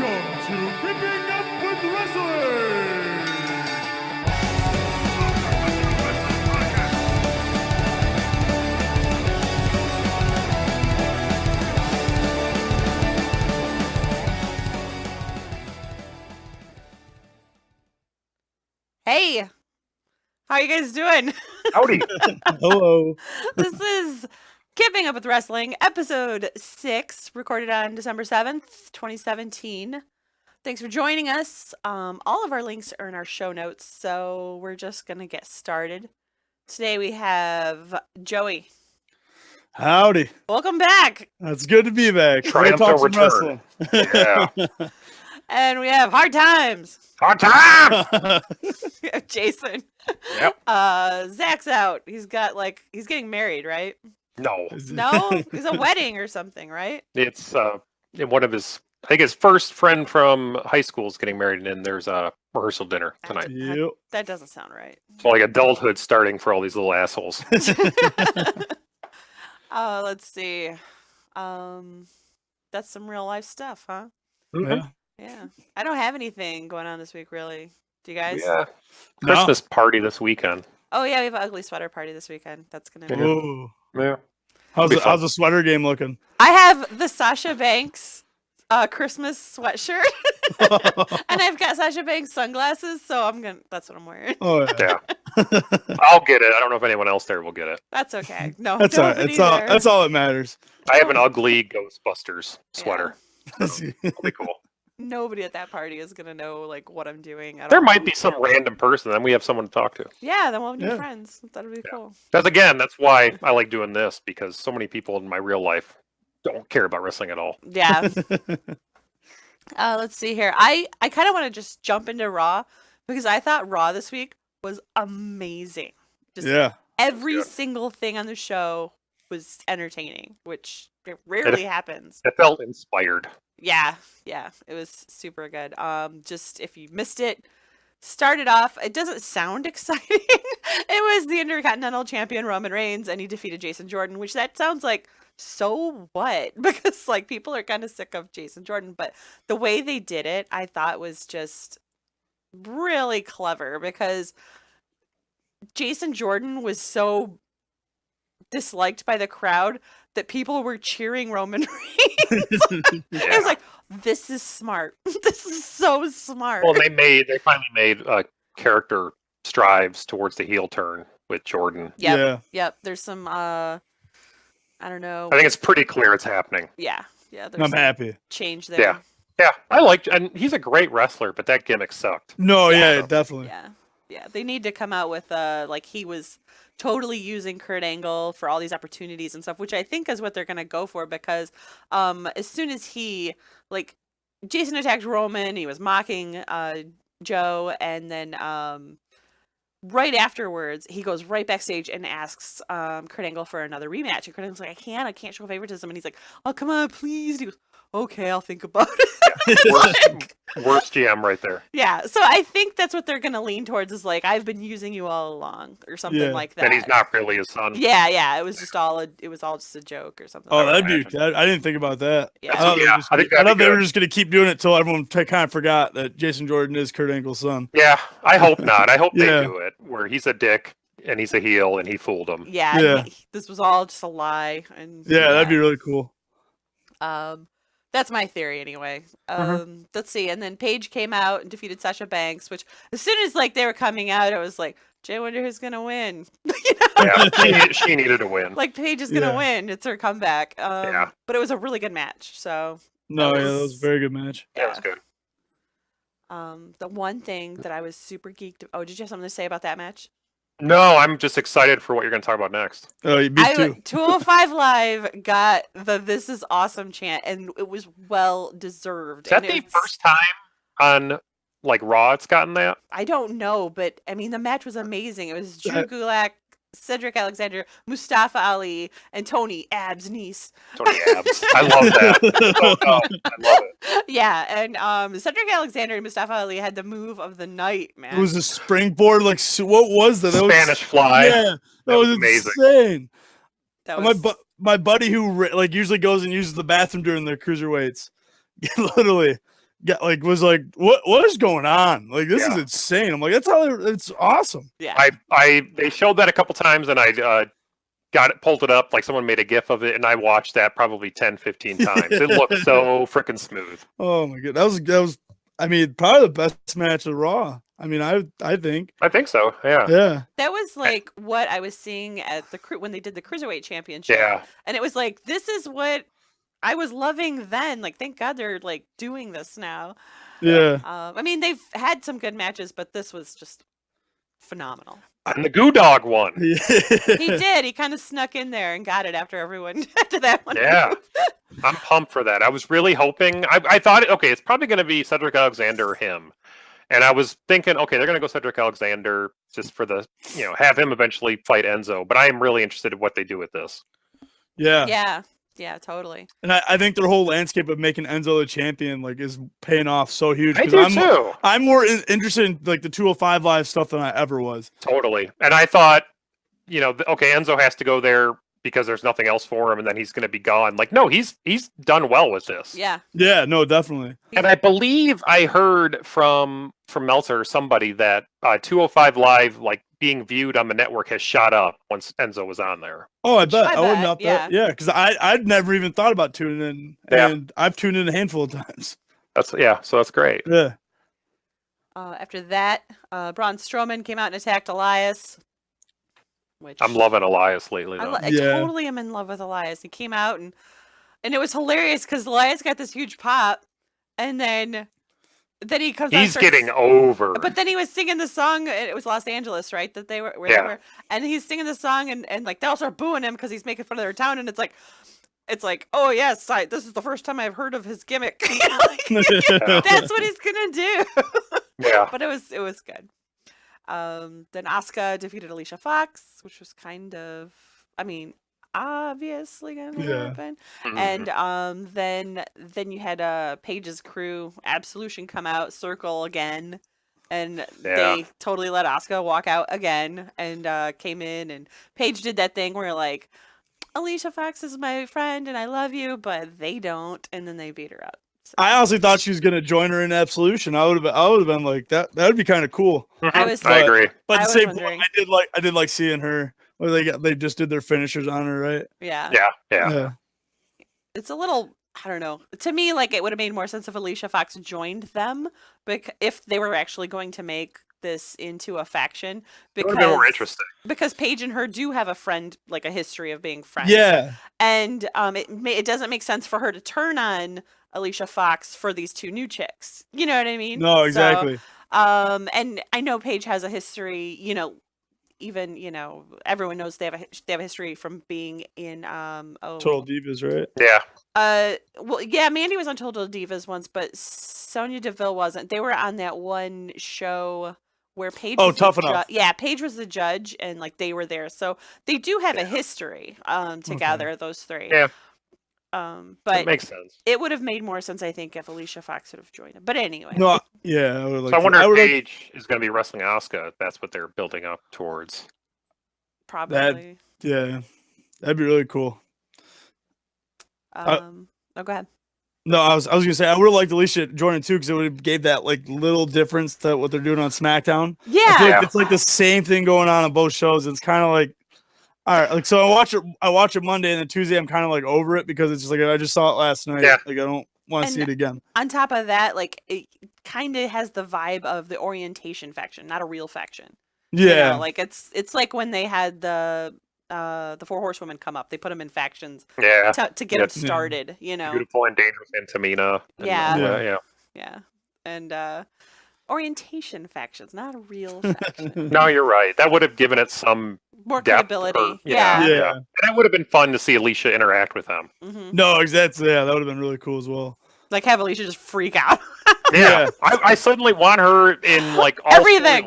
Welcome to Kipping Up with Wrestling! Hey, how are you guys doing? Howdy. Hello. This is Kipping Up with Wrestling, episode 6, recorded on December 7th, 2017. Thanks for joining us. All of our links are in our show notes, so we're just going to get started. Today we have Joey. Howdy. Welcome back. It's good to be back. Triumphant return. Yeah. And we have Hard Times. Hard time! We have Jason. Yep. Zach's out. He's getting married, right? No. No? It's a wedding or something, right? It's one of his, I think his first friend from high school is getting married, and then there's a rehearsal dinner tonight. Yep. That doesn't sound right. So like adulthood starting for all these little assholes. Let's see. That's some real life stuff, huh? Yeah. Yeah. I don't have anything going on this week, really. Do you guys? Yeah. No. Christmas party this weekend. Oh, yeah, we have an ugly sweater party this weekend. That's going to be... Yeah. Ooh. Yeah. How's Be the, fun. how's the sweater game looking? I have the Sasha Banks Christmas sweatshirt. And I've got Sasha Banks sunglasses, so that's what I'm wearing. Oh, yeah. Yeah. I'll get it. I don't know if anyone else there will get it. That's okay. No, That's all right. nobody That's all, there. that's all that matters. I have an ugly Ghostbusters sweater. Yeah. It'll be cool. Nobody at that party is going to know like what I'm doing. There might be some random person, then we have someone to talk to. Yeah, then we'll have new Yeah. friends. That'd be cool. That's why I like doing this, because so many people in my real life don't care about wrestling at all. Yeah. Let's see here. I kind of want to just jump into Raw because I thought Raw this week was amazing. Just Yeah. every Good. single thing on the show was entertaining, which rarely happens. It felt inspired. Yeah, it was super good. Just if you missed it, started off. It doesn't sound exciting. It was the Intercontinental Champion Roman Reigns, and he defeated Jason Jordan, which that sounds like so what? Because like people are kind of sick of Jason Jordan, but the way they did it, I thought was just really clever because Jason Jordan was so disliked by the crowd that people were cheering Roman Reigns. I was like, this is smart. This is so smart. Well, they finally made character strives towards the heel turn with Jordan. Yep. Yeah. Yep. There's some I don't know. I think it's pretty clear it's happening. Yeah. There's I'm some happy. change there. Yeah. Yeah, I liked, and he's a great wrestler, but that gimmick sucked. No, Yeah. yeah, definitely. Yeah. They need to come out with like he was totally using Kurt Angle for all these opportunities and stuff, which I think is what they're gonna go for because as soon as Jason attacked Roman, he was mocking Joe, and then right afterwards he goes right backstage and asks Kurt Angle for another rematch, and Kurt Angle's like, I can't show favoritism, and he's like, oh come on please, and he goes, okay, I'll think about it. Worst GM right there. Yeah, so I think that's what they're gonna lean towards is like, I've been using you all along or something Yeah. like that. And he's not really his son. Yeah, it was all just a joke or something. Oh, like that'd be. I didn't think about that. Yeah. I thought, they, Yeah, were just I think gonna, I that'd thought be they were good. just going to keep doing it until everyone kind of forgot that Jason Jordan is Kurt Angle's son. Yeah, I hope not. I hope Yeah. they do it where he's a dick and he's a heel and he fooled him. Yeah, Yeah. this was all just a lie. And Yeah, that'd be really cool. That's my theory anyway. Mm-hmm. Let's see. And then Paige came out and defeated Sasha Banks, which as soon as like they were coming out, I was like, Jay, I wonder who's gonna win. Yeah, she needed a win. Like Paige is gonna Yeah. win. It's her comeback. Yeah. But it was a really good match. So No, that yeah, that was a very good match. Yeah, it was good. The one thing that I was super geeked. Oh, did you have something to say about that match? No, I'm just excited for what you're going to talk about next. Oh, me too. 205 Live got the "This is awesome" chant, and it was well deserved. Is that And the it was- first time on like Raw it's gotten that? I don't know, but I mean the match was amazing. It was Drew Gulak, Cedric Alexander, Mustafa Ali, and Tony Abs Nice. Tony Abs. I love that. Oh, no, I love it. Yeah, and Cedric Alexander and Mustafa Ali had the move of the night, man. It was a springboard. Like, what was that? That was- Spanish Fly. Yeah, that was amazing. insane. That was My buddy who like usually goes and uses the bathroom during the cruiserweights, literally was like, what is going on? Like, this is Yeah. insane. I'm like, it's awesome. Yeah. They showed that a couple times, and I pulled it up, like someone made a GIF of it, and I watched that probably 10, 15 times. It looked so freaking smooth. Oh my god, that was. I mean, probably the best match of Raw. I mean, I think. I think so. Yeah. Yeah. That was like what I was seeing at when they did the Cruiserweight Championship. Yeah. And it was like, this is what I was loving then. Like, thank God they're like doing this now. Yeah. I mean, they've had some good matches, but this was just phenomenal. And the Goo Dog won. He did. He kind of snuck in there and got it after everyone did that one. Yeah. I'm pumped for that. I was really hoping. I thought, okay, it's probably going to be Cedric Alexander or him. And I was thinking, okay, they're going to go Cedric Alexander just for have him eventually fight Enzo. But I am really interested in what they do with this. Yeah. Yeah, totally. And I think their whole landscape of making Enzo the champion is paying off so huge. I do too. I'm more interested in like the 205 Live stuff than I ever was. Totally. And I thought, okay, Enzo has to go there because there's nothing else for him, and then he's going to be gone. Like, no, he's done well with this. Yeah. Yeah, no, definitely. And I believe I heard from Meltzer or somebody that 205 Live, like being viewed on the network, has shot up once Enzo was on there. Oh, I bet. I wouldn't bet, doubt that. Yeah, because I'd never even thought about tuning in, and I've tuned in a handful of times. So that's great. Yeah. After that, Braun Strowman came out and attacked Elias. Which I'm loving Elias lately, though. I totally am in love with Elias. He came out and it was hilarious because Elias got this huge pop, and then he comes. He's getting over. But then he was singing the song. It was Los Angeles, right? That they were where they were, and he's singing the song, and like they all start booing him because he's making fun of their town, and it's like, oh yes, this is the first time I've heard of his gimmick. That's what he's gonna do. Yeah. But it was good. Then Asuka defeated Alicia Fox, which was kind of, obviously gonna happen. Mm-hmm. And then you had Paige's crew, Absolution, come out, circle again, and they totally let Asuka walk out again, and came in, and Paige did that thing where like, Alicia Fox is my friend and I love you, but they don't, and then they beat her up. So. I honestly thought she was gonna join her in Absolution. I would have been like that. That would be kind of cool. I agree. But at the same point, I did like seeing her. Where they just did their finishers on her, right? Yeah. It's a little, I don't know. To me, like it would have made more sense if Alicia Fox joined them, but if they were actually going to make this into a faction, because it would be more interesting. Because Paige and her do have a history of being friends. Yeah. And it doesn't make sense for her to turn on Alicia Fox for these two new chicks. You know what I mean? No, exactly. So, and I know Paige has a history, even, everyone knows they have a history from being in Total Divas, right? Yeah. Well, yeah, Mandy was on Total Divas once, but Sonya Deville wasn't. They were on that one show where Paige was Tough Enough. Yeah, Paige was the judge, and like they were there. So they do have a history together, those three. Yeah. But it makes sense. It would have made more sense, I think, if Alicia Fox would have joined him. But anyway. No, yeah. I wonder if Paige is going to be wrestling Asuka. That's what they're building up towards. Probably. That'd be really cool. Go ahead. No, I was gonna say I would have liked Alicia joining too because it would have gave that like little difference to what they're doing on SmackDown. Yeah. I feel like it's like the same thing going on both shows. It's kind of like, all right, like so I watch it Monday and then Tuesday I'm kind of like over it because it's just like I just saw it last night. Yeah. Like I don't want to see it again. On top of that, like it kind of has the vibe of the orientation faction, not a real faction. Yeah. Like it's like when they had the Four Horsewomen come up. They put them in factions. Yeah. To get them started. Beautiful and Dangerous and Tamina. Yeah. And orientation factions, not a real faction. No, you're right. That would have given it some more depth credibility. Yeah. And that would have been fun to see Alicia interact with them. Mm-hmm. No, exactly. Yeah, that would have been really cool as well. Like have Alicia just freak out. Yeah. I suddenly want her in like all everything.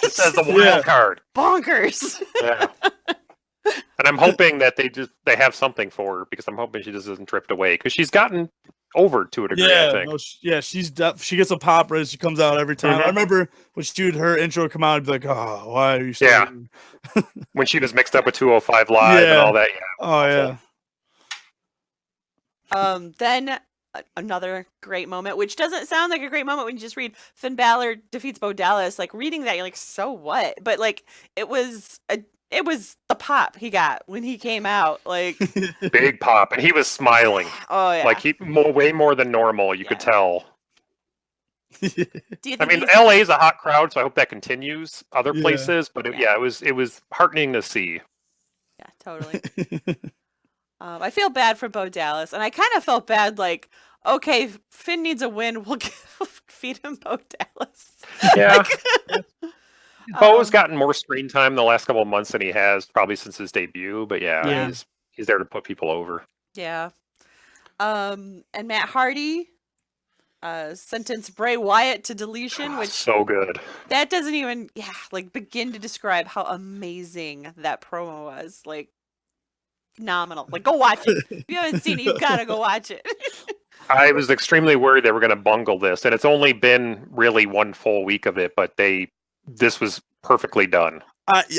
Just as the wild card. Bonkers. Yeah. And I'm hoping that they have something for her because I'm hoping she just isn't tripped away because she's gotten over to a degree. I think. No, she gets a pop right as she comes out every time. Mm-hmm. I remember when she did her intro come out, I'd be like, oh, why are you starting? Yeah. When she was mixed up with 205 Live and all that. Yeah. Oh yeah. Then another great moment, which doesn't sound like a great moment when you just read Finn Balor defeats Bo Dallas. Like reading that, you're like, so what? But like it was the pop he got when he came out. Like Big pop, and he was smiling. oh yeah, Like way more than normal. You could tell. Do you think I mean, LA is a hot crowd, so I hope that continues other places. But it was heartening to see. Yeah, totally. I feel bad for Bo Dallas, and I kind of felt bad. Like, okay, Finn needs a win. We'll feed him Bo Dallas. Yeah. Bo's gotten more screen time the last couple of months than he has probably since his debut. But he's there to put people over. Yeah. And Matt Hardy sentenced Bray Wyatt to deletion, which so good. That doesn't even begin to describe how amazing that promo was. Like phenomenal. Like go watch it. If you haven't seen it, you gotta go watch it. I was extremely worried they were going to bungle this, and it's only been really one full week of it, but this was perfectly done.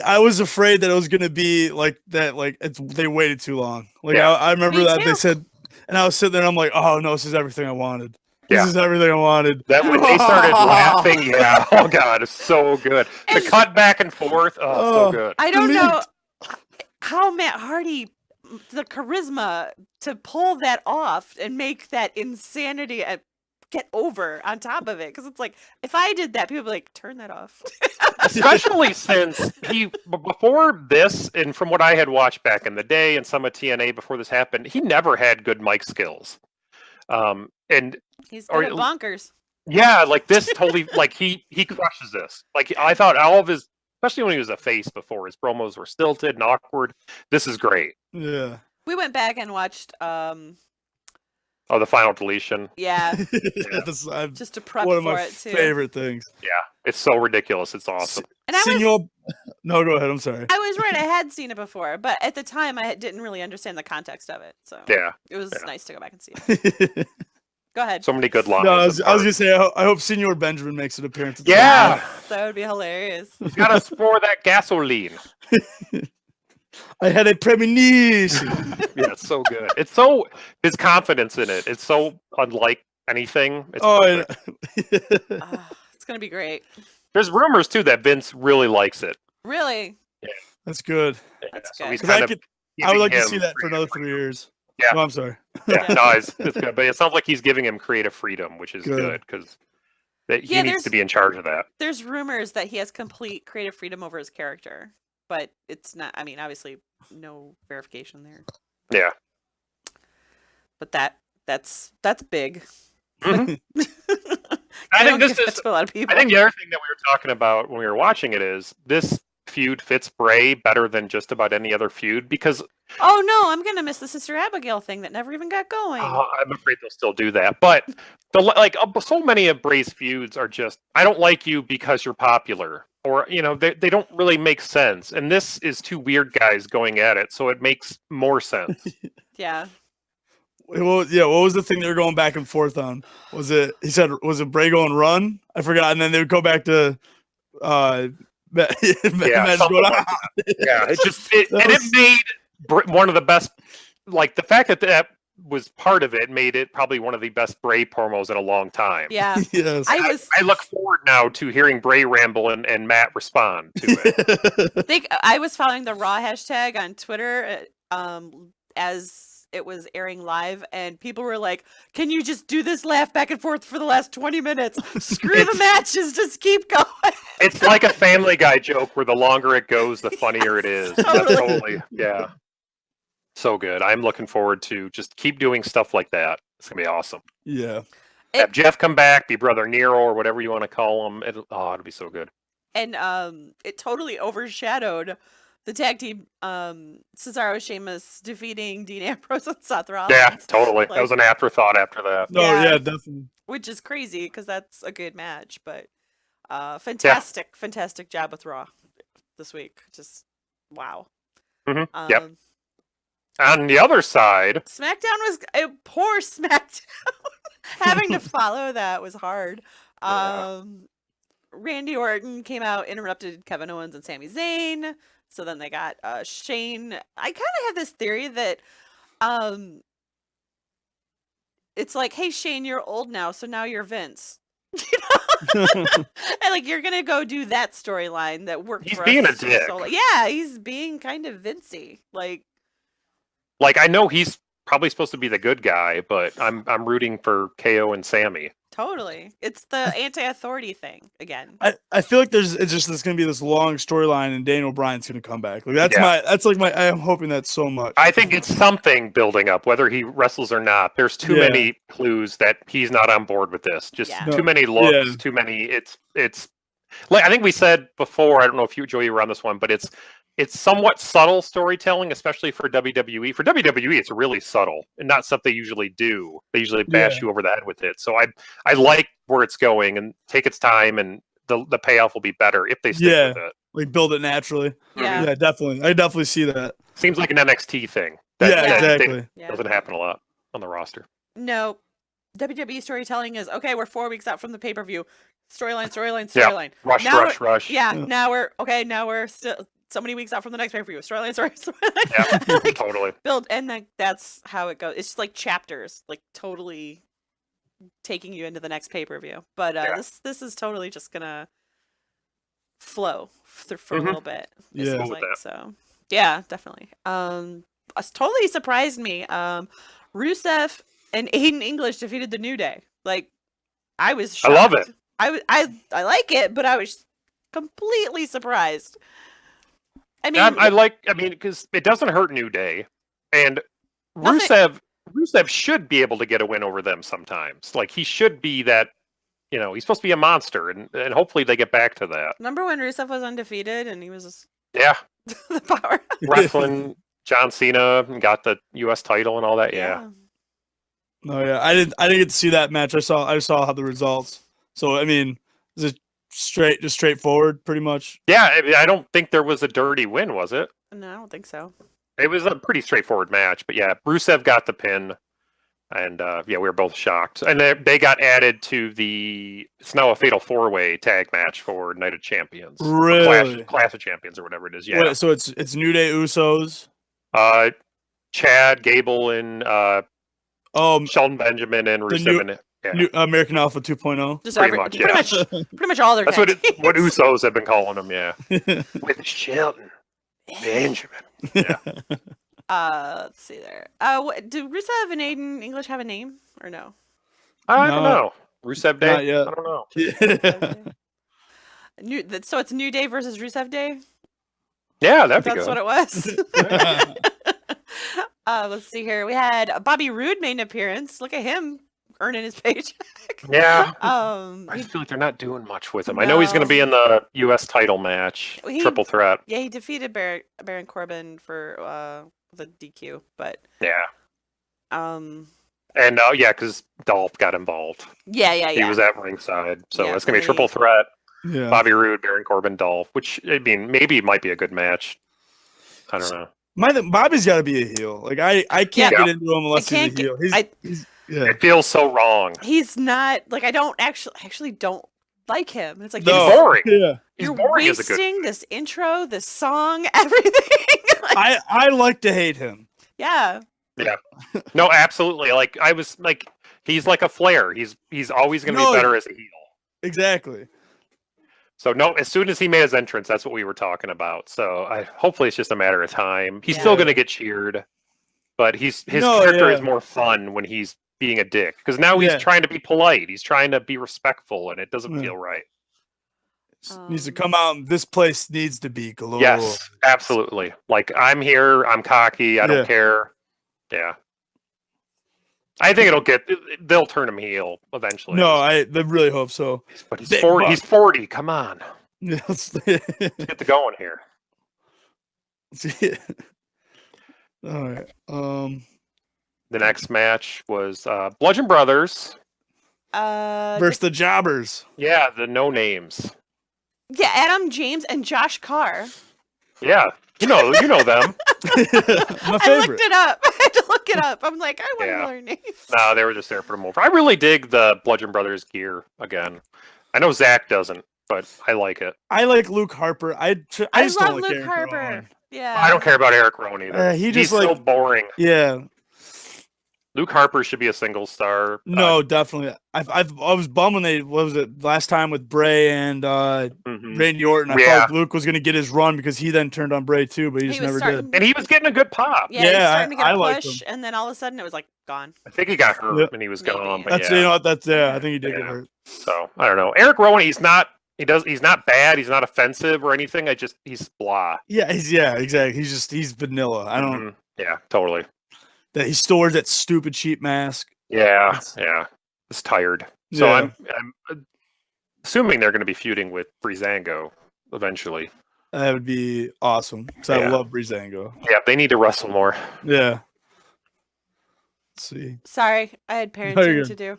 I was afraid that it was going to be like that. Like they waited too long. Like I remember that they said, and I was sitting there and I'm like, oh no, this is everything I wanted. This is everything I wanted. That when they started laughing, oh god, it's so good. The cut back and forth, so good. I don't know how Matt Hardy, the charisma to pull that off and make that insanity get over on top of it, because it's like if I did that, people would be like, turn that off. Especially since before this, and from what I had watched back in the day and some of TNA before this happened, he never had good mic skills. And he's good at bonkers. Yeah, like this totally like he crushes this. Like I thought all of his, especially when he was a face before, his promos were stilted and awkward. This is great. Yeah. We went back and watched the final deletion. Yeah. Just to prep one of for my it too. favorite things. Yeah. It's so ridiculous. It's awesome. And no, go ahead. I'm sorry. I was right. I had seen it before, but at the time I didn't really understand the context of it. So it was nice to go back and see it. Go ahead. So many good lines. No, I was gonna say I hope Senor Benjamin makes an appearance. Yeah, that would be hilarious. He's got to pour that gasoline. I had a premonition. Yeah, it's so good. It's so his confidence in it. It's so unlike anything. It's it's gonna be great. There's rumors too that Vince really likes it. Really? Yeah, that's good. That's so good. I would like to see that for another 3 years. Yeah, I'm sorry. Yeah, no, it's good, but it sounds like he's giving him creative freedom, which is good because he needs to be in charge of that. There's rumors that he has complete creative freedom over his character, but it's not. I mean, obviously, no verification there. Yeah, but that's big. Mm-hmm. I think this is a lot of people. I think the other thing that we were talking about when we were watching it is this feud fits Bray better than just about any other feud because. Oh no, I'm gonna miss the Sister Abigail thing that never even got going. I'm afraid they'll still do that, but so many of Bray's feuds are just I don't like you because you're popular, or they don't really make sense. And this is two weird guys going at it, so it makes more sense. Yeah. Well, what was the thing they were going back and forth on? Was it Bray going run? I forgot, and then they would go back to it made one of the best, like the fact that was part of it made it probably one of the best Bray promos in a long time. Yeah. Yes. I look forward now to hearing Bray ramble and Matt respond to it. I was following the Raw hashtag on Twitter as it was airing live, and people were like, can you just do this laugh back and forth for the last 20 minutes? Screw the matches, just keep going. It's like a Family Guy joke where the longer it goes, the funnier it is. Totally. Yeah. So good. I'm looking forward to just keep doing stuff like that. It's going to be awesome. Yeah. Have Jeff come back, be Brother Nero, or whatever you want to call him. It'll be so good. And it totally overshadowed the tag team, Cesaro, Sheamus defeating Dean Ambrose and Seth Rollins. Yeah, totally. That was an afterthought after that. No, yeah definitely. Which is crazy because that's a good match, but fantastic job with Raw this week. Just wow. Mm-hmm. Yep. On the other side, SmackDown was poor SmackDown. Having to follow that was hard. Randy Orton came out, interrupted Kevin Owens and Sami Zayn. So then they got Shane. I kind of have this theory that it's like, hey Shane, you're old now, so now you're Vince. And like you're gonna go do that storyline that worked. He's for being us a dick. so, yeah, he's being kind of Vincey. Like I know he's probably supposed to be the good guy, but I'm rooting for KO and Sammy. Totally, it's the anti-authority thing again. I feel like there's gonna be this long storyline, and Daniel Bryan's gonna come back. Like I'm hoping that so much. I think it's something building up, whether he wrestles or not. There's too many clues that he's not on board with this. Just too many looks, too many. It's like I think we said before. I don't know if you, Joey, were on this one, but it's somewhat subtle storytelling, especially for WWE. For WWE, it's really subtle and not stuff they usually do. They usually bash you over the head with it. So I like where it's going and take its time, and the payoff will be better if they stick with it. Like build it naturally. Yeah, definitely. I definitely see that. Seems like an NXT thing. Exactly. Doesn't happen a lot on the roster. No, WWE storytelling is okay. We're 4 weeks out from the pay-per-view. Storyline. Rush. Yeah, now we're still so many weeks out from the next pay-per-view. Storyline. Yeah, like, totally. Build, and that's how it goes. It's just like chapters, like totally taking you into the next pay-per-view. But this is totally just gonna flow for a little bit. So yeah, definitely. It totally surprised me. Rusev and Aiden English defeated the New Day. Like, I was shocked. I love it. I like it, but I was completely surprised. I mean, because it doesn't hurt New Day, and Rusev should be able to get a win over them sometimes. Like, he should be that. He's supposed to be a monster, and hopefully they get back to that. Remember when Rusev was undefeated and he was just the power wrestling John Cena and got the U.S. title and all that. Yeah. No, I didn't get to see that match. I saw how the results. So I mean, is it straightforward, pretty much? Yeah, I don't think there was a dirty win, was it? No, I don't think so. It was a pretty straightforward match, but yeah, Rusev got the pin, and we were both shocked. And they got added to it's now a Fatal 4-Way tag match for Night of Champions, really? Clash of Champions or whatever it is. Yeah. Wait, so it's New Day, Usos, Chad Gable, and Shelton Benjamin and Rusev. New American Alpha 2.0. Just pretty much all their. That's what Usos have been calling them. Yeah, with Shelton Benjamin. Yeah. Let's see there. Do Rusev and Aiden English have a name or no? I don't know. Rusev Day. Not yet. I don't know. So it's New Day versus Rusev Day. Yeah, that's what it was. Let's see here. We had Bobby Roode made an appearance. Look at him earning his paycheck. Yeah. I feel like they're not doing much with him. No. I know he's going to be in the U.S. title match, triple threat. Yeah, he defeated Baron Corbin for the DQ, but yeah. And because Dolph got involved. Yeah. He was at ringside, so it's going to be a triple threat. Yeah. Bobby Roode, Baron Corbin, Dolph, which I mean, maybe it might be a good match. I don't know. Bobby's got to be a heel. Like I can't get into him unless he's a heel. It feels so wrong. He's not like I don't actually don't like him. It's like he's boring. Yeah, he's you're boring wasting this intro, this song, everything. Like, I like to hate him. Yeah. Yeah. No, absolutely. Like I was like, he's like a Flair. He's always going to be better as a heel. Exactly. So no, as soon as he made his entrance, that's what we were talking about. So hopefully it's just a matter of time. He's still going to get cheered, but his character is more fun when he's being a dick, because now he's trying to be polite. He's trying to be respectful, and it doesn't feel right. Needs to come out. And this place needs to be glorious. Yes, absolutely. Like, I'm here. I'm cocky. I don't care. Yeah. I think they'll turn him heel eventually. No, I really hope so. But he's 40. He's 40. Come on. Let's get the going here. All right. The next match was Bludgeon Brothers versus the Jobbers. Yeah, the no names. Yeah, Adam James and Josh Carr. Yeah, you know them. My favorite. I looked it up. I had to look it up. I'm like, I want to know their names. No, they were just there to put them over. I really dig the Bludgeon Brothers gear again. I know Zach doesn't, but I like it. I like Luke Harper. I just love don't like Luke Harper. Yeah. I don't care about Eric Rowan either. He's so boring. Yeah. Luke Harper should be a single star. No, definitely. I was bummed when they what was it last time with Bray and Randy Orton. I thought Luke was going to get his run because he then turned on Bray too, but he just never did. And he was getting a good pop. Yeah, he was starting to get a push, and then all of a sudden it was like gone. I think he got hurt and he was gone. But that's you know what? That's I think he did get hurt. So I don't know. Eric Rowan, he's not bad. He's not offensive or anything. He's blah. Yeah, exactly. He's vanilla. I don't. Yeah, totally. That he still wears that stupid cheap mask. Yeah. It's tired. So I'm assuming they're going to be feuding with Breezango eventually. That would be awesome. Because I love Breezango. Yeah, they need to wrestle more. Yeah. Let's see. Sorry, I had parenting to do.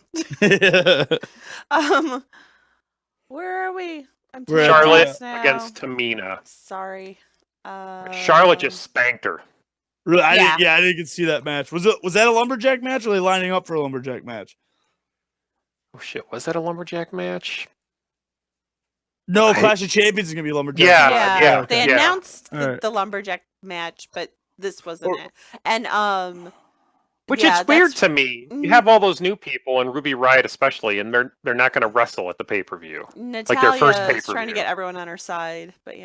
Where are we? We're Charlotte against Tamina. Sorry. Charlotte just spanked her. Really? I didn't get to see that match. Was that a lumberjack match, or are they lining up for a lumberjack match? Oh shit, was that a lumberjack match? No, Clash of Champions is gonna be a lumberjack. Yeah. They announced the lumberjack match, but this wasn't it. And which is weird to me. You have all those new people, and Ruby Riott especially, and they're not going to wrestle at the pay-per-view. Natalia like their first pay-per-view. Trying to get everyone on her side, but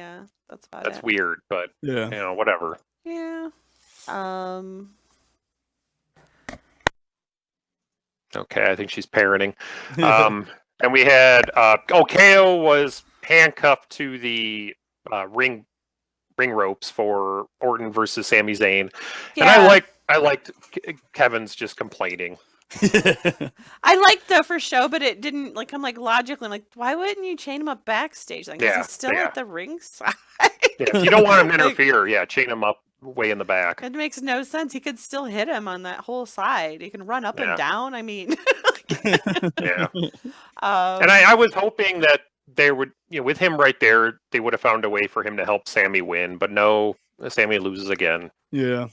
that's about it. That's weird, but whatever. Yeah. Okay, I think she's parenting. And we had KO was handcuffed to the ring ropes for Orton versus Sami Zayn, and I liked Kevin's just complaining. I liked the for show, but it didn't I'm logically why wouldn't you chain him up backstage? Is he still at the ring side? If you don't want him to interfere, chain him up way in the back. It makes no sense. He could still hit him on that whole side. He can run up and down. I mean, and I was hoping that they would, with him right there, they would have found a way for him to help Sami win, but no, Sami loses again. Yeah.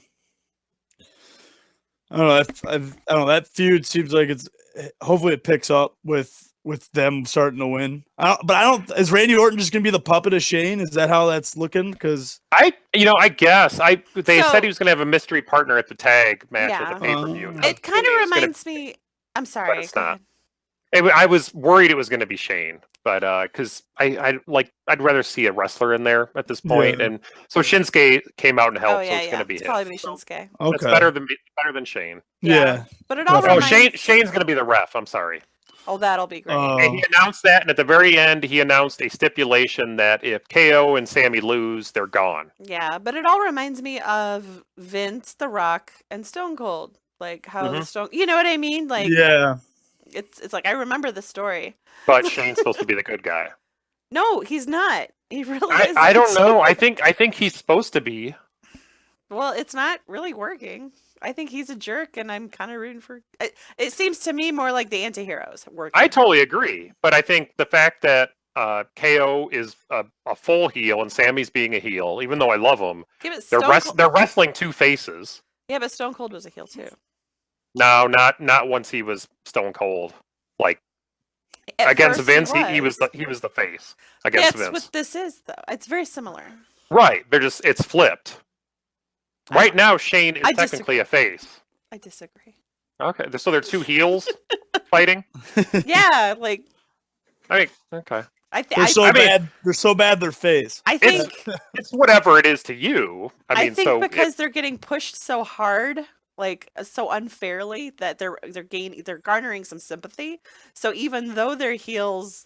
I don't know. I don't know. That feud seems like hopefully it picks up with them starting to win. Is Randy Orton just going to be the puppet of Shane? Is that how that's looking? Because I guess they said he was going to have a mystery partner at the tag match at the pay-per-view. It kind of reminds me. I'm sorry. But it's not. I was worried it was going to be Shane, but because I'd rather see a wrestler in there at this point, and so Shinsuke came out and helped, so it's going to be him. Probably Shinsuke. Okay, it's better than Shane. Yeah. But it all reminds... Shane's going to be the ref. I'm sorry. Oh, that'll be great. And he announced that, and at the very end, he announced a stipulation that if KO and Sami lose, they're gone. Yeah, but it all reminds me of Vince, The Rock, and Stone Cold. Like how the Stone, you know what I mean? It's like I remember the story. But Shane's supposed to be the good guy. No, he's not. He really isn't. I don't know. I think he's supposed to be. Well, it's not really working. I think he's a jerk, and I'm kind of rooting for. It seems to me more like the anti-heroes working. I totally agree, but I think the fact that KO is a full heel and Sami's being a heel, even though I love them, they're wrestling two faces. Yeah, but Stone Cold was a heel too. No, not once he was Stone Cold. Against Vince, he was the face against Vince. That's what this is, though. It's very similar. Right, it's flipped. Right now, Shane is technically a face. I disagree. Okay, so they're two heels fighting. Yeah, okay. They're so bad they're face. I think it's whatever it is to you. I think because they're getting pushed so hard, so unfairly, that they're garnering some sympathy. So even though they're heels,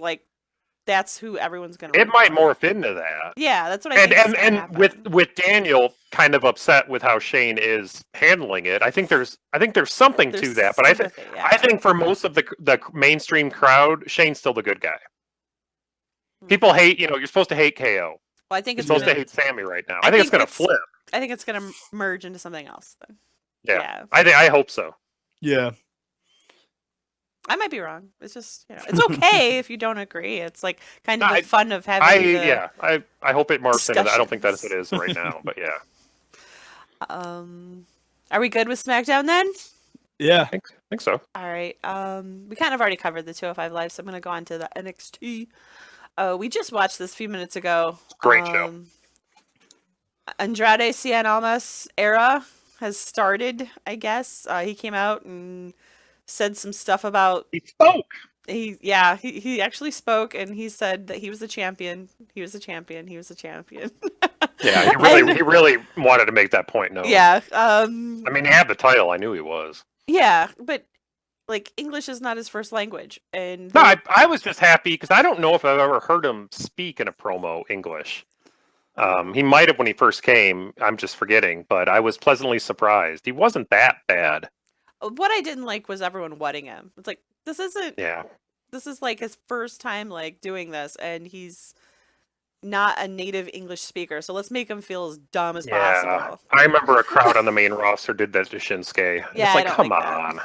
that's who everyone's going to. It might morph into that. Yeah, that's what I think. And with Daniel kind of upset with how Shane is handling it, I think there's something to that. But I think for most of the mainstream crowd, Shane's still the good guy. People hate, you're supposed to hate KO. Well, I think you're supposed to hate Sami right now. I think it's going to flip. I think it's going to merge into something else then. Yeah. I hope so. Yeah. I might be wrong. It's just, it's okay if you don't agree. It's kind of the fun of having I hope it morphs into that. I don't think that's what it is right now, but yeah. Are we good with SmackDown then? Yeah. I think so. All right. We kind of already covered the 205 Live, so I'm going to go on to the NXT. We just watched this a few minutes ago. Great show. Andrade Cien Almas era has started, I guess. He came out and said some stuff about... He spoke! He actually spoke, and he said that he was the champion. He was the champion. He was the champion. Yeah, he really wanted to make that point known. Yeah. I mean, he had the title. I knew he was. Yeah, but like English is not his first language, and no, I was just happy because I don't know if I've ever heard him speak in a promo English. He might have when he first came. I'm just forgetting, but I was pleasantly surprised. He wasn't that bad. What I didn't like was everyone wetting him. It's like, this isn't. Yeah. This is like his first time like doing this, and he's not a native English speaker, so let's make him feel as dumb as possible. I remember a crowd on the main roster did that to Shinsuke. Yeah, it's like, I don't come like on.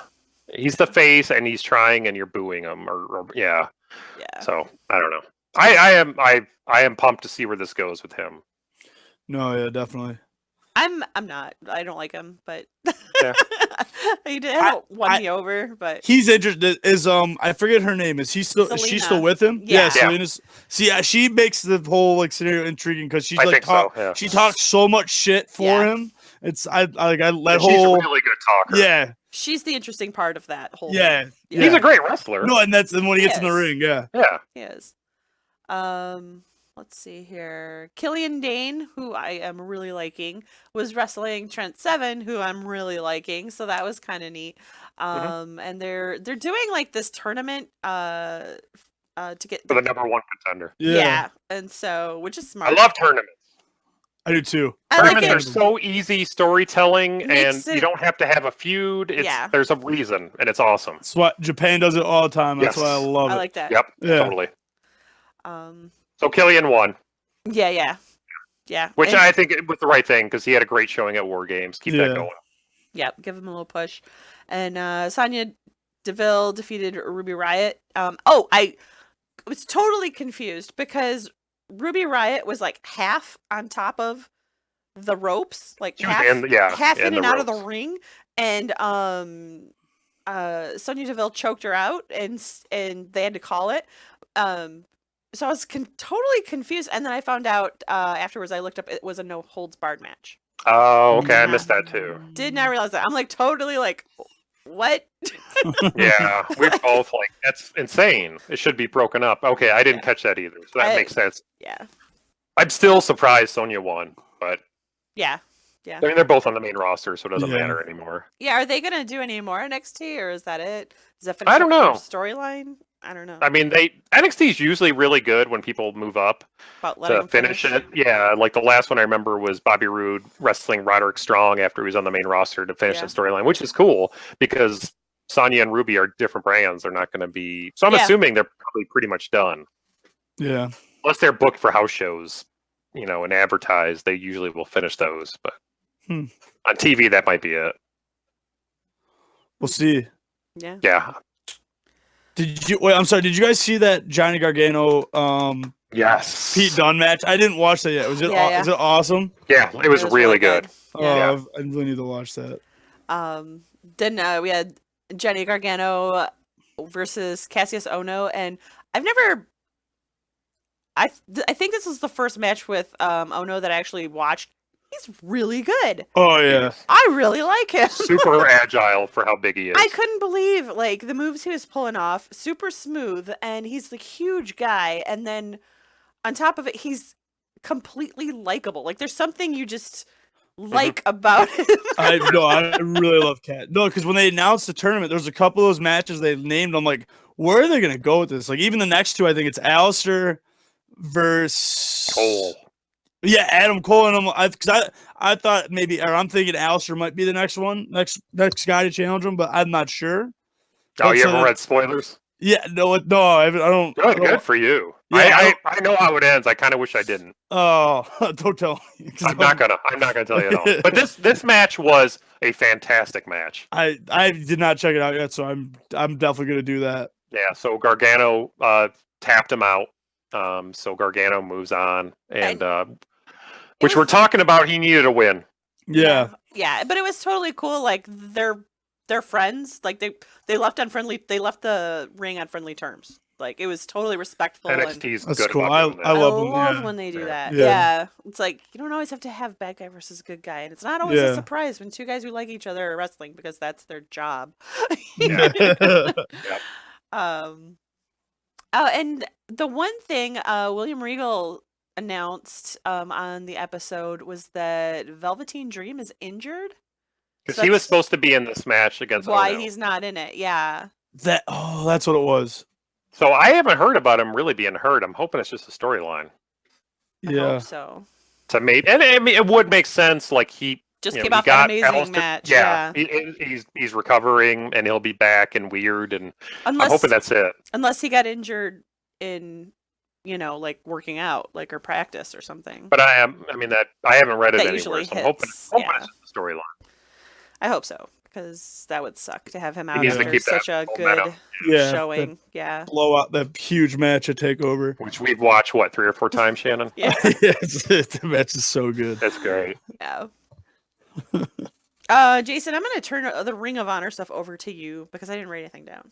He's the face, and he's trying, and you're booing him, or yeah. So I don't know. I am pumped to see where this goes with him. No, yeah, definitely. I'm not. I don't like him, but Yeah. he hasn't won me over. But he's interested. Is I forget her name. Is she still with him? Yeah. Selena's. See, she makes the whole like scenario intriguing because she's she talks so much shit for him. It's I let whole. She's a really good talker. Yeah. She's the interesting part of that whole thing. Yeah. He's a great wrestler. No, and that's when he gets in the ring. Yeah. He is. Let's see here. Killian Dane, who I am really liking, was wrestling Trent Seven, who I'm really liking. So that was kind of neat. And they're doing like this tournament to get for the #1 contender. Yeah. And so, which is smart. I love tournaments. I do too. Tournaments are so easy storytelling, and you don't have to have a feud. There's a reason, and it's awesome. That's what Japan does it all the time. That's why I love it. I like that. Yep, totally. So Killian won. Yeah. Which I think was the right thing because he had a great showing at War Games. Keep that going. Yep, give him a little push. And Sonya Deville defeated Ruby Riott. I was totally confused because Ruby Riott was like half on top of the ropes, like half in and out of the ring, and Sonya Deville choked her out, and they had to call it. So I was totally confused, and then I found out afterwards. I looked up; it was a no holds barred match. Oh, okay, I missed that too. Did not realize that. I'm like totally like, what? Yeah, we're both like, that's insane. It should be broken up. Okay, I didn't catch that either, so that makes sense. Yeah, I'm still surprised Sonya won, but yeah. I mean, they're both on the main roster, so it doesn't matter anymore. Yeah, are they gonna do any more NXT, or is that it? Does that finish I don't know. Storyline? I don't know. I mean, NXT is usually really good when people move up to finish it. Yeah, like the last one I remember was Bobby Roode wrestling Roderick Strong after he was on the main roster to finish the storyline, which is cool because Sonya and Ruby are different brands. They're not going to be. So I'm assuming they're probably pretty much done. Yeah. Unless they're booked for house shows, and advertised, they usually will finish those. But on TV, that might be it. We'll see. Yeah. Yeah. I'm sorry. Did you guys see that Johnny Gargano yes Pete Dunne match? I didn't watch that yet. Was it is it awesome? Yeah, it was really good. I really need to watch that. Then we had Johnny Gargano versus Cassius Ohno, and I think this was the first match with Ohno that I actually watched. He's really good. Oh yeah, I really like him. Super agile for how big he is. I couldn't believe like the moves he was pulling off. Super smooth, and he's the huge guy. And then on top of it, he's completely likable. Like there's something you just like about him. I really love Cat. No, because when they announced the tournament, there's a couple of those matches they named. I'm like, where are they gonna go with this? Like even the next two, I think it's Alistair versus Cole. Yeah, Adam Cole, and I thought maybe, or I'm thinking Alistair might be the next guy to challenge him, but I'm not sure. Oh, you haven't read spoilers? Yeah, no, I don't. Good for you. Yeah, I know how it ends. I kind of wish I didn't. Oh, don't tell me. I'm not gonna tell you at all. But this match was a fantastic match. I did not check it out yet, so I'm definitely gonna do that. Yeah. So Gargano tapped him out. So Gargano moves on, and which we're talking about. He needed a win. Yeah. Yeah, but it was totally cool. Like they're friends. Like they left the ring on friendly terms. Like, it was totally respectful. NXT's That's good cool. about doing that. I love when they do that. Yeah. Yeah. It's like, you don't always have to have bad guy versus good guy. And it's not always a surprise when two guys who like each other are wrestling because that's their job. Yeah. And the one thing William Regal announced on the episode was that Velveteen Dream is injured. Because he was supposed to be in this match against why Ono. he's not in it. Yeah. That's what it was. So I haven't heard about him really being hurt. I'm hoping it's just a storyline. I hope so. To maybe, and I mean, it would make sense. Like he just came off an amazing match. Yeah, he's recovering and he'll be back and weird. And I'm hoping that's it. Unless he got injured in, like working out, like or practice or something. But I haven't read it anywhere, so I'm hoping it's just a storyline. I hope so, because that would suck to have him out needs to after keep such a good showing. Blow out that huge match at TakeOver, which we've watched 3 or 4 times, Shannon. Yeah, the match is so good. That's great. Yeah. Jason, I'm going to turn the Ring of Honor stuff over to you because I didn't write anything down.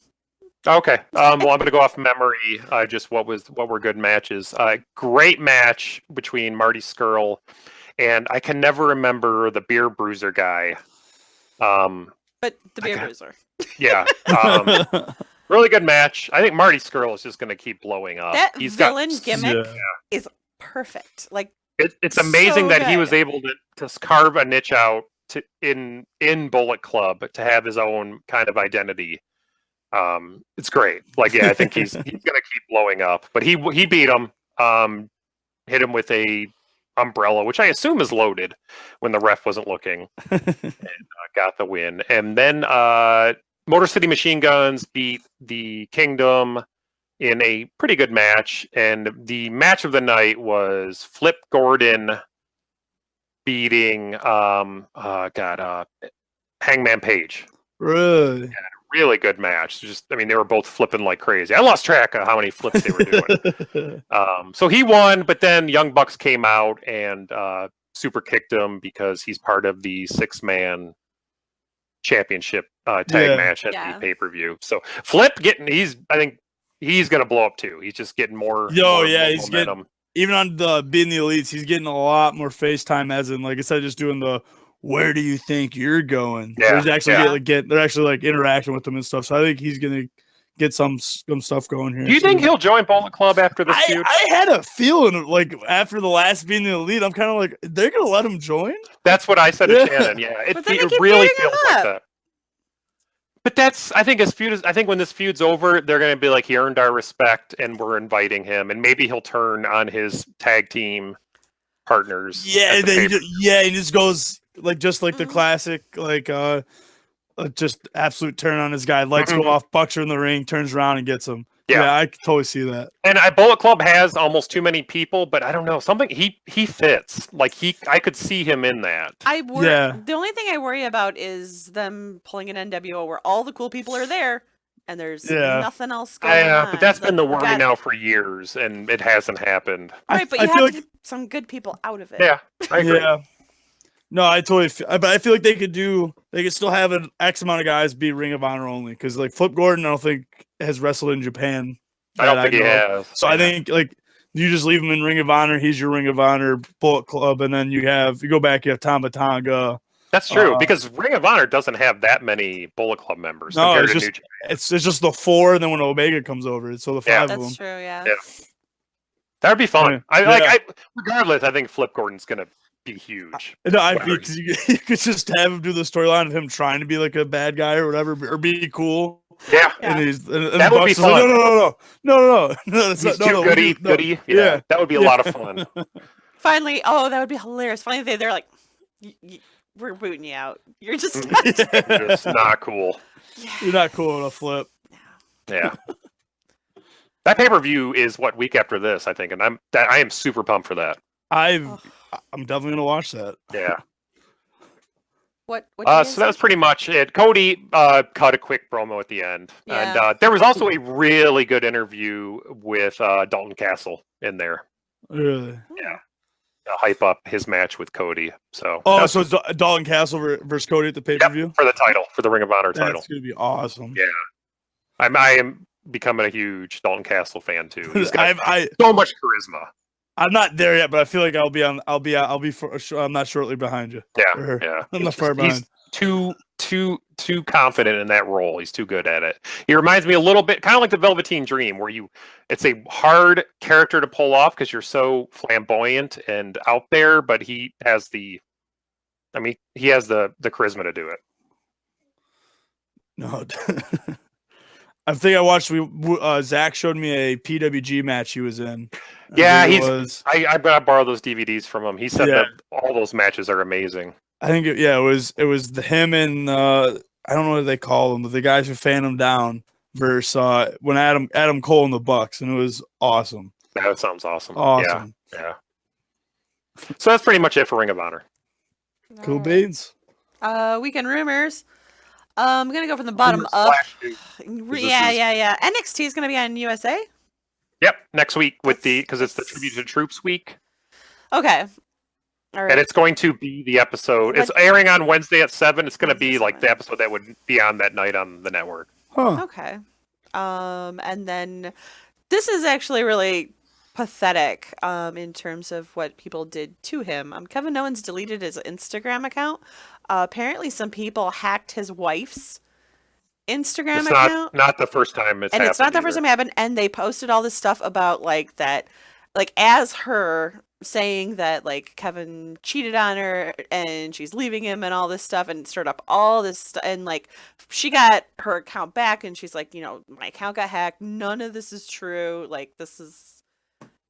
Okay. Well, I'm going to go off memory. Just what were good matches. Great match between Marty Scurll and I can never remember the beer bruiser guy. But the beer bruiser. Yeah. Really good match. I think Marty Scurll is just going to keep blowing up. That villain gimmick is perfect. Like it's amazing that he was able to carve a niche out in Bullet Club to have his own kind of identity. It's great. Like, I think he's going to keep blowing up. But he beat him. Hit him with a umbrella, which I assume is loaded when the ref wasn't looking, and got the win. And then Motor City Machine Guns beat the Kingdom in a pretty good match. And the match of the night was Flip Gordon beating Hangman Page. Really? Yeah, really good match. They were both flipping like crazy. I lost track of how many flips they were doing. So he won, but then Young Bucks came out and super kicked him because he's part of the 6-man championship tag match at the pay-per-view. So Flip I think he's going to blow up too. He's just getting more. He's momentum. getting, even on being the elites, he's getting a lot more FaceTime, as in, like, instead of just doing the "where do you think you're going?" There's actually they're actually like interacting with him and stuff. So I think he's gonna get some stuff going here. Do you think he'll join Bullet Club after this feud? I had a feeling, like, after the last being the elite, I'm kind of like, they're gonna let him join. That's what I said to Shannon. Yeah, it really feels like that. But I think when this feud's over, they're going to be like, he earned our respect and we're inviting him, and maybe he'll turn on his tag team partners. Yeah, and then he just goes like the classic, like just absolute turn on his guy. Lights go off, Bucks are in the ring, turns around and gets him. Yeah, I can totally see that. And Bullet Club has almost too many people, but I don't know, something he fits. Like I could see him in that. The only thing I worry about is them pulling an NWO where all the cool people are there and there's nothing else going on. But that's been the worry now for years, and it hasn't happened. Right, but you have to get some good people out of it. Yeah, I agree. Yeah. No, I totally. But I feel like they could still have an X amount of guys be Ring of Honor only, because like Flip Gordon, I don't think has wrestled in Japan. I don't think he has. So I think like you just leave him in Ring of Honor. He's your Ring of Honor Bullet Club, and then you go back. You have Tama Tonga. That's true, because Ring of Honor doesn't have that many Bullet Club members. No, it's just the 4, and then when Omega comes over, so the 5 of them. That's true. Yeah. That'd be fun. Regardless, I think Flip Gordon's gonna be huge. No, because you could just have him do the storyline of him trying to be like a bad guy or whatever, or be cool. Yeah, and that would be fun. Like, no. He's too goody. Yeah, that would be a lot of fun. Finally, that would be hilarious. Finally, they're like, we're booting you out. You're just it's not cool. Yeah. You're not cool enough, Flip. Yeah. That pay-per-view is week after this, I think, and I am super pumped for that. I'm definitely gonna watch that. Yeah. What so that was pretty much it. Cody cut a quick promo at the end, and there was also a really good interview with Dalton Castle in there. Really? Yeah. Hype up his match with Cody. So so it's Dalton Castle versus Cody at the pay-per-view? For the title, for the Ring of Honor title. That's gonna be awesome. Yeah. I am becoming a huge Dalton Castle fan too. He's got so much charisma. I'm not there yet, but I feel like I'll be I'm not shortly behind you. Yeah. I'm not far behind. He's too confident in that role. He's too good at it. He reminds me a little bit, kind of like the Velveteen Dream, where it's a hard character to pull off because you're so flamboyant and out there, but he has the charisma to do it. No. I think I watched. Zach showed me a PWG match he was in. Yeah, I borrowed those DVDs from him. He said that all those matches are amazing. I think it was him and I don't know what they call them, but the guys who fan him down versus when Adam Cole and the Bucks, and it was awesome. That sounds awesome. Awesome. Yeah. So that's pretty much it for Ring of Honor. Cool beans. Weekend rumors. I'm gonna go from the bottom up. Yeah. NXT is gonna be on USA. Yep, next week because it's the Tribute to Troops week. Okay. All right. And it's going to be the episode. It's airing on Wednesday at 7. It's going to be like the episode that would be on that night on the network. Huh. Okay. And then this is actually really pathetic in terms of what people did to him. Kevin Owens deleted his Instagram account. Apparently some people hacked his wife's Instagram account. Not the first time it's happened. And it's not the first time it happened. And they posted all this stuff about as her saying that Kevin cheated on her and she's leaving him and all this stuff, and stirred up all this stuff, and she got her account back and she's like, my account got hacked, none of this is true, this is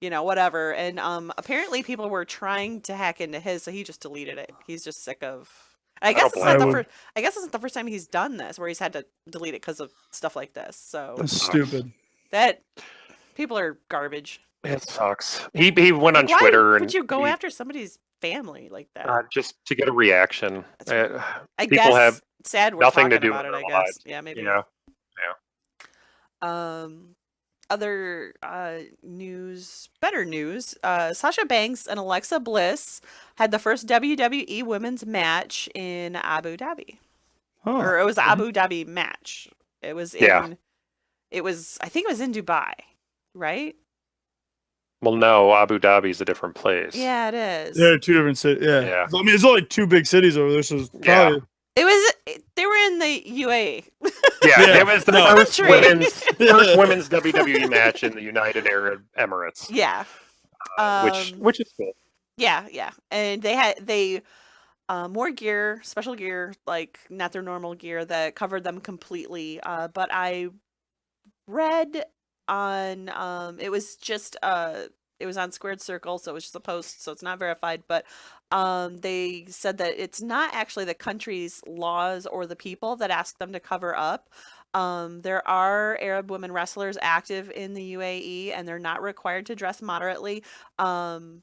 whatever. And apparently people were trying to hack into his, so he just deleted it. He's just sick of I guess it's the first time he's done this where he's had to delete it because of stuff like this. So that's stupid. That people are garbage. It sucks. He went on Twitter and would you go after somebody's family like that? Just to get a reaction. I people guess have sad we're nothing talking to do about with it, I their guess. lives. Yeah, maybe. Yeah. Other better news. Sasha Banks and Alexa Bliss had the first WWE women's match in Abu Dhabi. Huh. Or it was an Abu Dhabi match. It was I think it was in Dubai, right? Well, no, Abu Dhabi is a different place. Yeah, it is. They're two different cities. Yeah. I mean, it's only two big cities over there, so it's probably... They were in the UAE. Yeah, it was the first women's WWE match in the United Arab Emirates. Yeah. Which is cool. Yeah. And they had more gear, special gear, not their normal gear that covered them completely. But I read on it was on Squared Circle, so it was just a post, so it's not verified, but they said that it's not actually the country's laws or the people that ask them to cover up. There are Arab women wrestlers active in the UAE and they're not required to dress moderately. But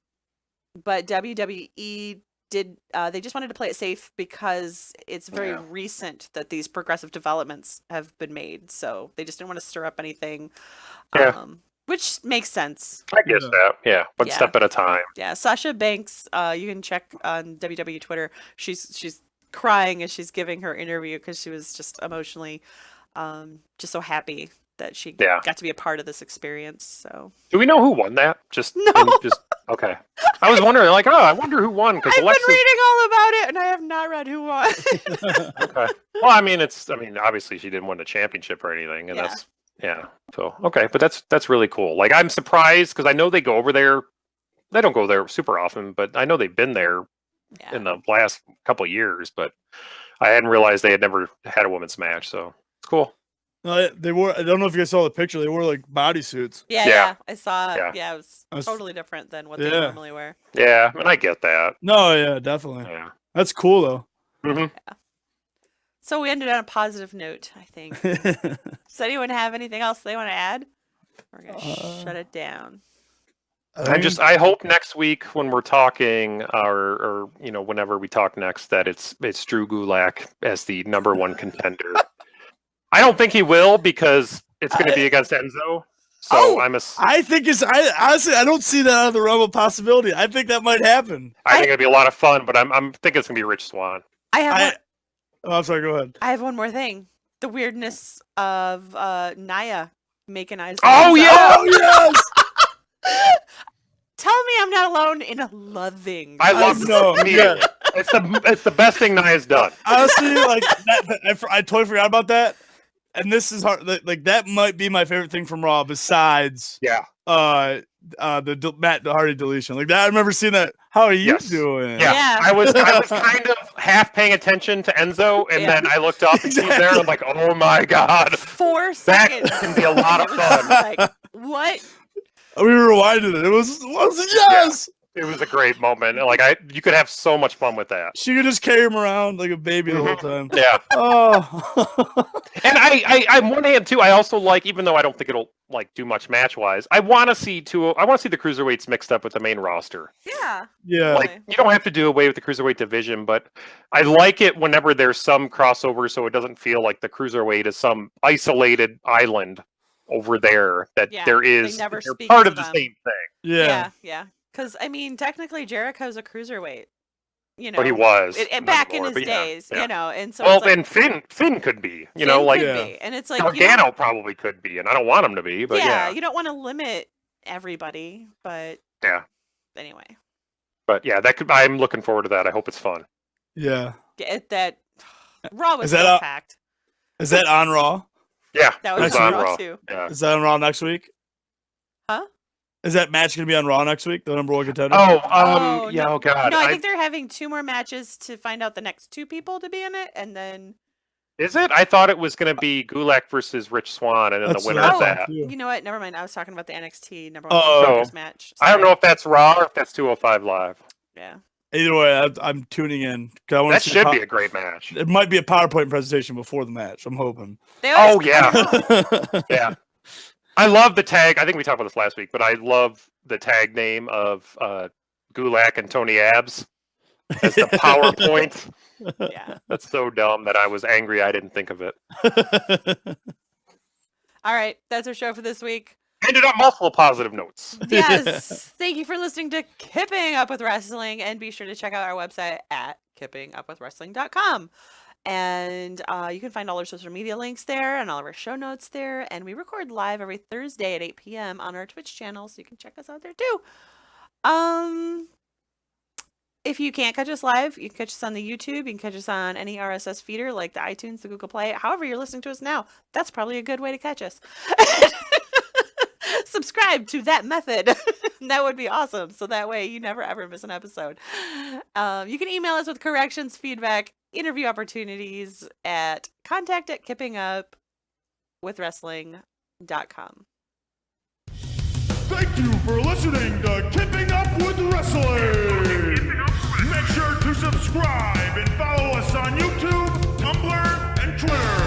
WWE did they just wanted to play it safe because it's very recent that these progressive developments have been made, so they just didn't want to stir up anything. Which makes sense. I guess that, one step at a time. Yeah, Sasha Banks, you can check on WWE Twitter. She's crying as she's giving her interview because she was just emotionally just so happy that she got to be a part of this experience. So, do we know who won that? Okay. I was wondering, I wonder who won because I've been reading all about it and I have not read who won. Okay. Well, obviously she didn't win the championship or anything, and that's. Yeah. So okay, but that's really cool. I'm surprised because I know they go over there. They don't go there super often, but I know they've been there in the last couple of years. But I hadn't realized they had never had a women's match, so it's cool. They wore. I don't know if you guys saw the picture. They wore bodysuits. Yeah, I saw it. Yeah, it was totally different than what they normally wear. Yeah, and I get that. No, yeah, definitely. Yeah, that's cool though. Mm-hmm. Yeah. So we ended on a positive note, I think. Does anyone have anything else they want to add? We're going to shut it down. I hope next week when we're talking, or whenever we talk next, that it's Drew Gulak as the number one contender. I don't think he will because it's going to be against Enzo. So I think honestly, I don't see that out of the realm of possibility. I think that might happen. I think it'd be a lot of fun, but I'm thinking it's going to be Rich Swann. Oh, I'm sorry, go ahead. I have one more thing. The weirdness of Nia making eyes. Oh yeah! Oh yes! Tell me I'm not alone in loving. I love it. Yeah. It's the best thing Nia's done. Honestly, like I totally forgot about that. And this is hard. Like that might be my favorite thing from Raw, besides the Matt Hardy deletion. Like that, I remember seeing that. How are you doing? Yeah. I was kind of half paying attention to Enzo, and then I looked up and she's there, and I'm like, oh my god, 4 seconds. That can be a lot of fun. Like what? We rewinded it. It was yes. It was a great moment. Like you could have so much fun with that. She could just carry him around like a baby the whole time. Yeah. Oh. And I on one hand too, I also like, even though I don't think it'll like do much match wise, I want to see the cruiserweights mixed up with the main roster. Yeah. Yeah. Like you don't have to do away with the cruiserweight division, but I like it whenever there's some crossover, so it doesn't feel like the cruiserweight is some isolated island over there. That there is they're part of the same thing. Yeah. Yeah. Because I mean, technically, Jericho's a cruiserweight. You know, but he was back in his days. You know, and so and Finn could be. You know, like and it's like Gargano probably could be, and I don't want him to be. But you don't want to limit everybody, but anyway. But yeah, I'm looking forward to that. I hope it's fun. Yeah. That Raw was so packed. Is that on Raw? Yeah, that was on Raw too. Yeah. Is that on Raw next week? Huh? Is that match going to be on Raw next week? The number 1 contender? Oh, yeah. No. Oh, God. No, I think they're having 2 more matches to find out the next 2 people to be in it, and then. Is it? I thought it was going to be Gulak versus Rich Swann, and then the winner of that. You know what? Never mind. I was talking about the NXT number 1 match. Sorry. I don't know if that's Raw or if that's 205 Live. Yeah. Either way, I'm tuning in. That should be a great match. It might be a PowerPoint presentation before the match. I'm hoping. Oh, yeah. Yeah. I love the tag. I think we talked about this last week, but I love the tag name of Gulak and Tony Abs as the PowerPoint. Yeah. That's so dumb that I was angry I didn't think of it. All right. That's our show for this week. Ended on multiple positive notes. Yes. Thank you for listening to Kipping Up with Wrestling, and be sure to check out our website at kippingupwithwrestling.com. And you can find all our social media links there and all of our show notes there. And we record live every Thursday at 8 p.m. on our Twitch channel, so you can check us out there too. If you can't catch us live, you can catch us on the YouTube. You can catch us on any RSS feeder like the iTunes, the Google Play. However you're listening to us now, that's probably a good way to catch us. Subscribe to that method. That would be awesome. So that way you never ever miss an episode. You can email us with corrections, feedback, interview opportunities at contact@kippingupwithwrestling.com. Thank you for listening to Kipping Up with Wrestling. Make sure to subscribe and follow us on YouTube, Tumblr, and Twitter.